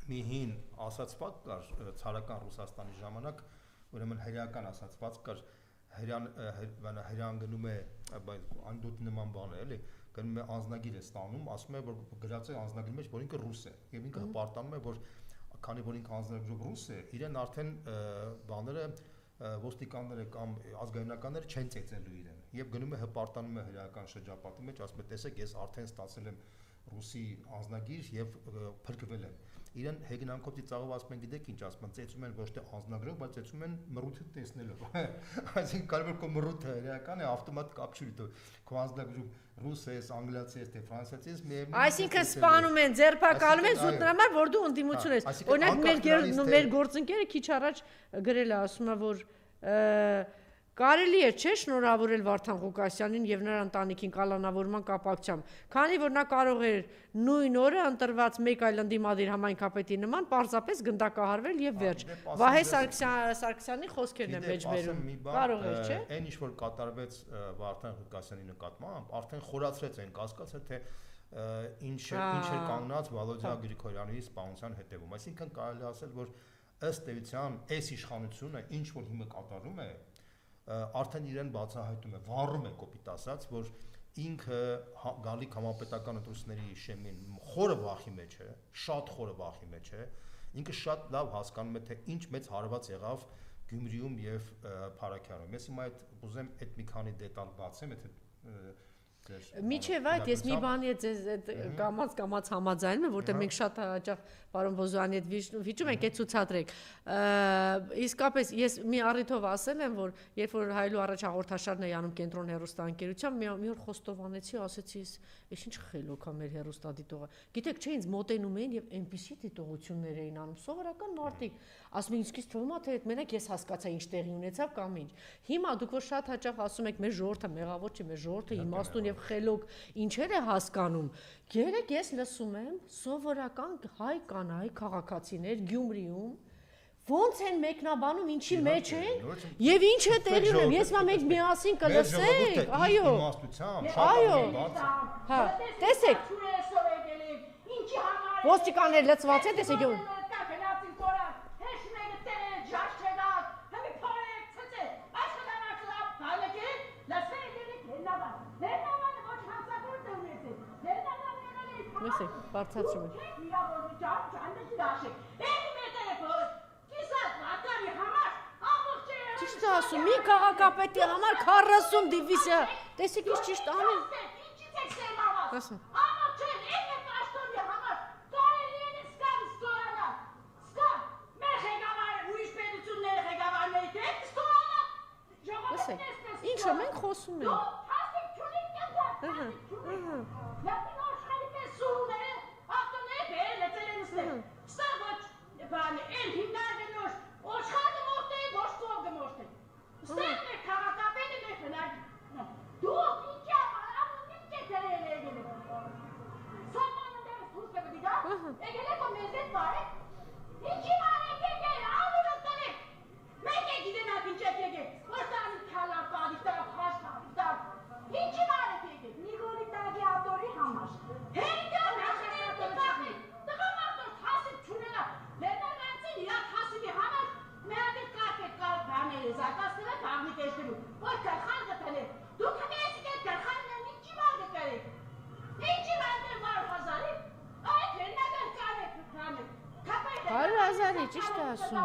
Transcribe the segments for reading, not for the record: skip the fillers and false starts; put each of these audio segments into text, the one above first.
մի հին ասացված կար ցարական Ռուսաստանի ժամանակ, ուրեմն հերական ասացված կար, հերան գնում է անդոտ նման բան է, էլի, գնում է անձնագիր է ստանում, ասում է, որ գրած է անձնագրի մեջ, որ ինքը ռուս է, եւ ինքը հպարտանում է, որ քանի որ ինքը անձնագրով ռուս է, իրեն արդեն բաները ոստիկանները կամ ազգայնականները չեն ծեծելու իրեն, եւ գնում է հպարտանում է հերական շրջապատի մեջ, ասում է, տեսեք, ես արդեն ստացել եմ ռուսի անձնագիր եւ փրկվել եմ։ Իրեն հեգնանքով ծիծաղով ասում են, գիտեք ինչ ասում են, ծեծում են ոչ թե անձնագրով, բայց ծեծում են մռութը տեսնելով։ Այսինքն կարևոր կո մռութը հերական է, ավտոմատ կապ չի դու։ Քո անձնագրով ռուս ես, անգլիացի ես, թե ֆրանսիացի ես, միևնույն։ Այսինքն սպանում են, ձերբակալում են զուտ նրա համար, որ դու ընդդիմություն ես։ Օրինակ մեր գործընկերը քիչ առաջ գրել է, ասում է, որ կարելի է չէ շնորհավորել Վարդան Ղուկասյանին եւ նրա ընտանիքին կալանավորման կապակցությամբ, քանի որ նա կարող էր նույն օրը ընտրված մեկ այլ ընդդիմադիր համայնքապետի նման պարզապես գնդակահարվել եւ վերջ։ Վահե Սարգսյանի խոսքերն են մեջբերում։ Կարող էր, չէ՞։ Այն ինչ որ կատարվեց Վարդան Ղուկասյանի նկատմամբ, արդեն խորացրեց այն կասկածը, թե ինչ էր կանգնած Վալոդիա Գրիգորյանի սպանության հետևում։ Այսինքն կարելի ասել, որ ըստ էության այս իշխանությունը ինչ որ հիմա կատարում է, արդեն իրեն բացահայտում է, վառում է կոպիտ ասած, որ ինքը գալիք համապետական ընտրությունների շեմին խորը վախի մեջ է, շատ խորը վախի մեջ է, ինքը շատ լավ հասկանում է, թե ինչ մեծ հարված եղավ Գյումրիում եւ Փարաքյանում։ Ես հիմա ուզեմ այդ մի քանի դետալ բացեմ, եթե Միջև այդ ես մի բանի հետ ձեզ կամաց համաձայնում եմ, որտեղ մենք շատ հաճախ պարոն Բոզոյանի հետ վիճում ենք, այդ ցուցադրեք։ Իսկապես ես մի առիթով ասել եմ, որ երբ որ հայելու առաջ հաղորդաշարն էի անում Կենտրոն հեռուստաընկերությամբ, մի օր խոստովանեցի, ասեցի, ես ինչ խելոք ա մեր հեռուստադիտողը։ Գիտեք, չէ, ինձ մոտենում էին եւ այնպիսի դիտողություններ էին անում, սովորական մարդիկ։ Ասում են, ինձ թվում է, թե այդ մենակ ես հասկացա ինչ տեղի ունեցավ կամ ինչ։ Հիմա դուք որ շատ հաճախ ասում եք, մեր ժողովուրդը մեղավոր չէ, մեր ժողովուրդը իմաստուն եւ խելոք ինչեր է հասկանում։ Երեք ես լսում եմ սովորական հայ կանայ քաղաքացիներ Գյումրիում ոնց են մեկնաբանում ինչի մեջ են եւ ինչ է տեղի ունենում։ Ես մա մենք միասին կլսենք, այո։ Այո։ Հա, տեսեք։ Ոստիկանները լծված են, տեսեք յոն։ Մեսեք, բարձացում են։ Ճիշտ է ասում, մի քաղաքապետի համար 40 դիվիզիա, տեսեք ինչ ճիշտ անում։ Ասում։ Տեսեք, ինչը մենք խոսում ենք։ Ճիշտ է ասում։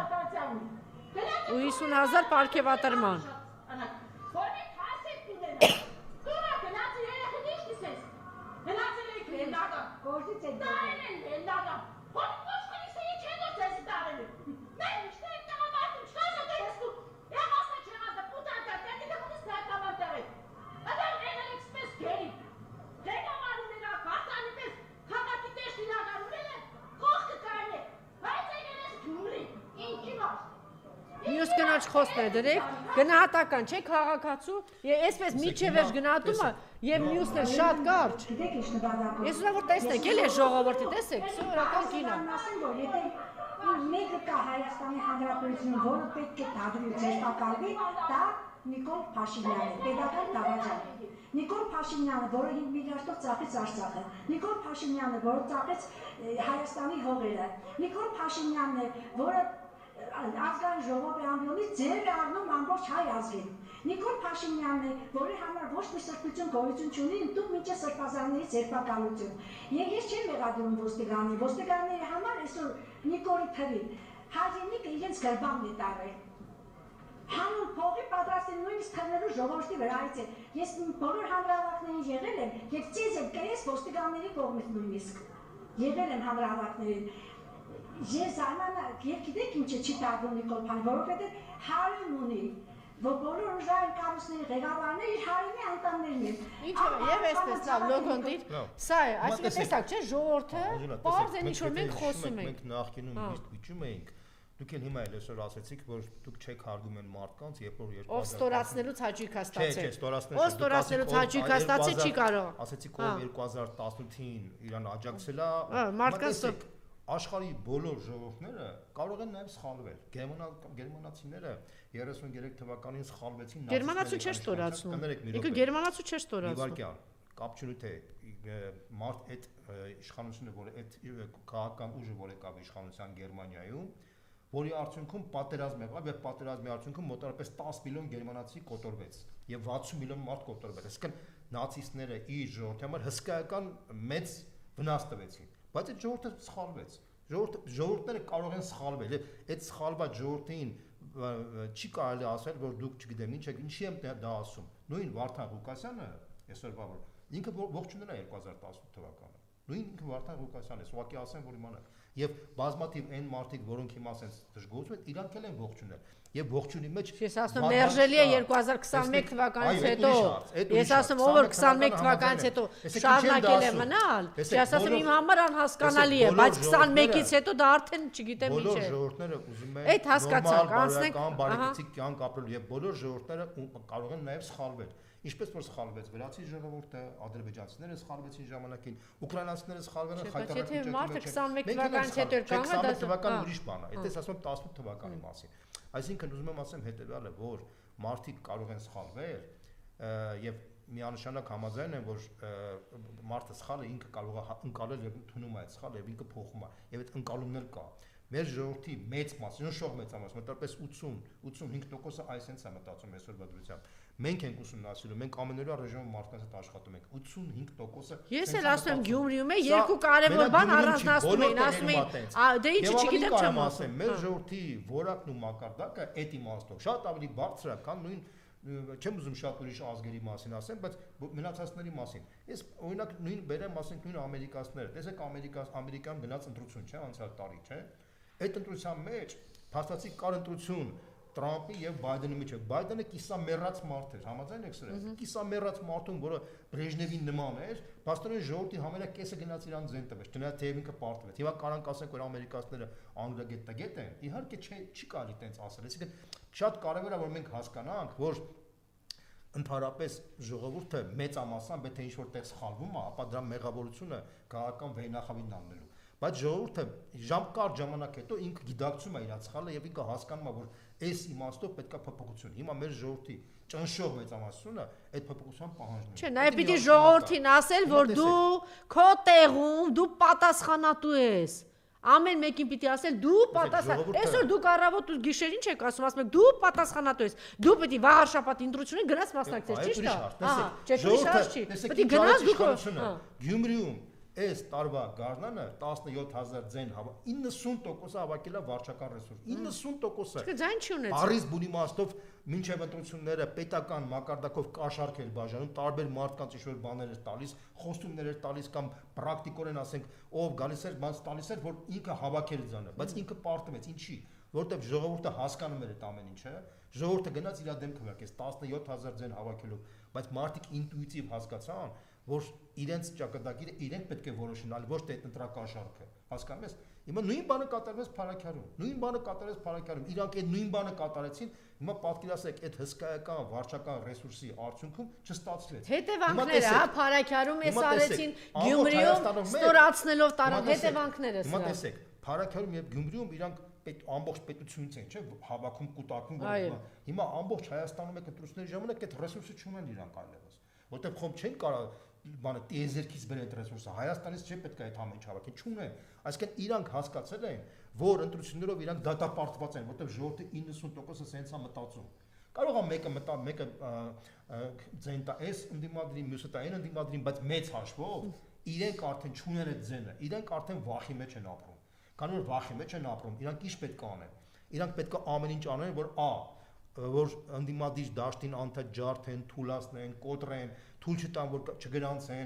Ու 50,000 պարգևատրման։ Մյուս գնաչ խոսքն է դրեք, գնահատական չէ քաղաքացու, այսպես միջև էր գնահատումը եւ մյուսն է շատ կարճ։ Ես ուզում եմ որ տեսնեք, էլի ժողովրդի, տեսեք, սովորական կին է։ Մեկը կա Հայաստանի Հանրապետությունում, որը պետք է դադրի ձերբակալվի, դա Նիկոլ Փաշինյանը, Պետական դավաճան։ Նիկոլ Փաշինյանը, որը 5 միլիարդով ծախեց Արցախը, Նիկոլ Փաշինյանը, որը ծախեց Հայաստանի հողերը, Նիկոլ Փաշինյանն է, որը ազգային ժողովի անվանումից ձեր է առնում ամբողջ հայ ազգին։ Նիկոլ Փաշինյանն է, որի համար ոչ մի սրբություն գոյություն չունի, ընդդուք մինչև սրբազաններից երբակալություն։ Ես չեմ մեղադրում ոստիկանների համար այսօր Նիկոլի թվին հայրենիքը իրենց գրբանն է տարել։ Հանուն փողի պատրաստ են նույնիսկ քննելու ժողովրդի վրայից է։ Ես բոլոր հանրահավաքներին եղել եմ եւ ցեզ եմ կրես ոստիկանների կողմից նույնիսկ։ Եղել եմ հանրահավաքներին։ Ես զարմանալի եւ գիտեք ինչ է չի տարվում Նիկոլ Փաշինյանը, որովհետեւ հարում ունի, որ բոլոր ուժային կառույցների ղեկավարները իր հարիմի անդամներն են։ Ինչ է, եւ այսպես լավ լոգոն դիր։ Սա է, այսինքն տեսակ չէ, ժողովուրդը բարձ են ինչ որ մենք խոսում ենք։ Մենք նախկինում միշտ վիճում էինք։ Դուք էլ հիմա էլ այսօր ասեցիք, որ դուք չեք հարգում են մարդկանց, երբ որ 2000 ով ստորացնելուց հաճույք հաստացել։ Չէ, ով ստորացնելուց հաճույք հաստացել չի կարող։ Ասեցիք ով 2018-ին իրան աջակցել է։ Մարդկանց Աշխարհի բոլոր ժողովուրդները կարող են նաև սխալվել։ Գերմանացիները 33 թվականին սխալվեցին։ Գերմանացու չէ ստորացնում։ Ինքը գերմանացու չէ ստորացնում։ Իվարկյան, կապ չունի թե մարդ այդ իշխանությունը, որ այդ քաղաքական ուժը, որ եկավ իշխանության Գերմանիայում, որի արդյունքում պատերազմ եղավ եւ պատերազմի արդյունքում մոտավորապես 10 միլիոն գերմանացի կոտորվեց եւ 60 միլիոն մարդ կոտորվեց։ Այսինքն նացիստները իր ժողովրդի համար հսկայական մեծ վնաս տվեցին, բայց այդ ժողովուրդը սխալվեց։ Ժողովուրդները կարող են սխալվել եւ այդ սխալված ժողովրդին չի կարելի ասել, որ դուք չգիտեմ ինչ եք, ինչի եմ դա ասում։ Նույն Վարդան Ղուկասյանը այսօրվա որ ինքը ողջունել է 2018 թվականը։ Նույն ինքը Վարդան Ղուկասյանն է, ուղղակի ասեմ, որ իմանաք։ Եվ բազմաթիվ այն մարդիկ, որոնք հիմա ասեն դժգոհություն են, իրանք էլ են ողջունել։ Եվ ողջունի մեջ ես ասում մերժելի է 2021 թվականից հետո։ Ես ասում ով որ 21 թվականից հետո շարունակել է մնալ։ Ես ասում իմ համար անհասկանալի է, բայց 21-ից հետո դա արդեն չգիտեմ ինչ է։ Բոլոր ժողովուրդները ուզում են այդ հասկացանք, անցնենք բարեկեցիկ կյանք ապրել եւ բոլոր ժողովուրդները կարող են նաեւ սխալվել։ Ինչպես որ սխալվեց վրացի ժողովուրդը, ադրբեջանցիները սխալվեցին ժամանակին, ուկրաինացիները սխալվել են հայտարարություն։ Մարդը 21 թվականից հետո էր կանգնել, դա 21 թվականը ուրիշ բան է։ Այդպես ասում 18 թվականի մասին։ Այսինքն ուզում եմ ասեմ հետեւյալը, որ մարդիկ կարող են սխալվել եւ միանշանակ համաձայն են, որ մարդը սխալը ինքը կարող է ընկալել եւ ընդունում է այդ սխալը եւ ինքը փոխում է եւ այդ ընկալումն էլ կա։ Մեր ժողովրդի մեծ մասը, շող մեծամասը, մոտավորապես 80-85%-ը այսպես է մտածում այսօրվա դրությամբ։ Մենք ենք ուսումնասիրում, մենք ամենօրյա ռեժիմում մարդկանց հետ աշխատում ենք, 85%-ը։ Ես էլ ասում եմ Գյումրիում է երկու կարևոր բան առանձնացնում են, ասում են, դե ինչ չգիտեմ չեմ ասում։ Մեր ժողովրդի որակն ու մակարդակը այդ իմաստով շատ ավելի բարձր է, քան նույն չեմ ուզում շատ ուրիշ ազգերի մասին ասեմ, բայց մնացածների մասին։ Ես օրինակ նույն բերեմ, ասենք նույն ամերիկացիները։ Տեսեք Ամերիկայում գնաց ընտրություն, չէ՞, անցյալ տարի, չէ՞։ Այդ ընտրության մեջ փաստացի կար ընտրություն Տրամպի եւ Բայդենի միջեւ։ Բայդենը կիսամեռած մարդ էր, համաձայն եք սրա։ Կիսամեռած մարդուն, որը Բրեժնևին նման էր, բաստորեն ժողովրդի համենակ կեսը գնաց իրան ձեն տվեց, չնայած թե ինքը պարտվեց։ Հիմա կարանք ասենք, որ ամերիկացիները անգլագետ են, իհարկե չի կարելի տենց ասել։ Այսինքն շատ կարևոր է, որ մենք հասկանանք, որ ընդհանրապես ժողովուրդը մեծամասամբ եթե ինչ-որ տեղ սխալվում է, ապա դրա մեղավորությունը քաղաքական վեհնախավին անելու։ Բայց ժողովուրդը կարճ ժամանակ հետո ինքը գիտակցում է իր սխալը եւ ինքը հասկանում է, որ այս իմաստով պետք է փոփոխություն։ Հիմա մեր ժողովրդի ճնշող մեծամասնությունը այդ փոփոխության պահանջում է։ Չէ, նաեւ պիտի ժողովրդին ասել, որ դու քո տեղում դու պատասխանատու ես։ Ամեն մեկին պիտի ասել դու պատասխան։ Այսօր դուք առավոտ ու գիշեր ինչ եք ասում, ասում եք դու պատասխանատու ես։ Դու պիտի վաղ շաբաթ ընտրությունին գնաս մասնակցես, ճիշտ է։ Հա, չէ, ուրիշ չի։ Պիտի գնաս դուք։ Գյումրիում այս տարվա գարնանը 17000 ձեն 90% հավաքել է վարչական ռեսուրս 90%-ը Չէ, ձայն չի ունեցել Փարիզ բունի մաստով մինչև ընտրությունները պետական մակարդակով կաշառք էր բաժանում տարբեր մարդկանց ինչ-որ բաներ էր տալիս խոստումներ էր տալիս կամ պրակտիկորեն ասենք ով գալիս էր բաց տալիս էր որ ինքը հավաքել ձանը բայց ինքը պարտվեց ինչի որտեվ ժողովուրդը հասկանում էր այդ ամեն ինչը ժողովուրդը գնաց իր դեմ քվարկեց 17000 ձեն հավաքելով բայց մարդիկ ինտուիտիվ հասկացան որ իրենց ճակատագիրը իրենք պետք է որոշեն, այլ ոչ թե ընտրական շարքը։ Հասկանում ես։ Հիմա նույն բանը կատարվեց Փարաքյարում։ Նույն բանը կատարվեց Փարաքյարում։ Իրանք այդ նույն բանը կատարեցին, հիմա պատկերացրեք այդ հսկայական վարչական ռեսուրսի արդյունքում չստացվեց։ Հետևանքները, հա, Փարաքյարում էս արեցին, Գյումրիում ստորացնելով տարան հետևանքները սրա։ Հիմա տեսեք, Փարաքյարում եւ Գյումրիում իրանք ամբողջ պետությունից են, չէ՞, հավաքում կուտակում, որ հիմա ամբողջ Հայաստանում եք ընտրությունների ժամանակ այդ ռեսուրսը չունեն իրանք այլևս, որտեղ խոմ չեն կարող բանը տիեզերքից բերել այդ ռեսուրսը, Հայաստանից չէ պետք է այդ ամեն ինչ հավաքեն, չունեն, այսինքն իրանք հասկացել են, որ ընտրություններով իրանք դատապարտված են, որտեղ ժողովրդի 90%-ը սենց է մտածում։ Կարող է մեկը ձեն տա այս ընդդիմադրին, մյուսը տա այն ընդդիմադրին, բայց մեծ հաշվով իրենք արդեն չունեն այդ ձենը, իրենք արդեն վախի մեջ են ապրում։ Քանի որ վախի մեջ են ապրում, իրանք ինչ պետք է անեն։ Իրանք պետք է ամեն ինչ անեն, որ ընդդիմադիր դաշտին անդադ ջարդեն, թուլացնեն, կոտրեն, թույլ չտան, որ չգրանցեն